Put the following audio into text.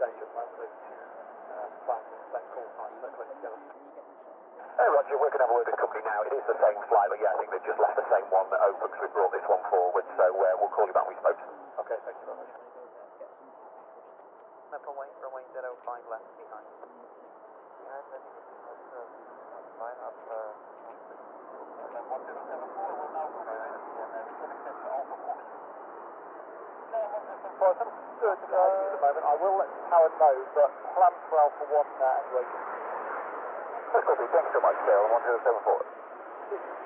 station, hopefully plan call time so quick together. Hey Roger, we're going to have a word with the company now. It is the same flight, but yeah, I think they've just left the same one that open because we brought this one forward, so we'll call you back when we spoke to them. Okay, thank you very much. No problem, runway 05 left behind. Behind, I think it's line up. And 1074 will now come in and return extension Alpha Fox. Well, I'm good at the moment. I will let Howard know, but plan for Alpha 1 anyway. That's copy. Thanks so much, Sarah. 1074.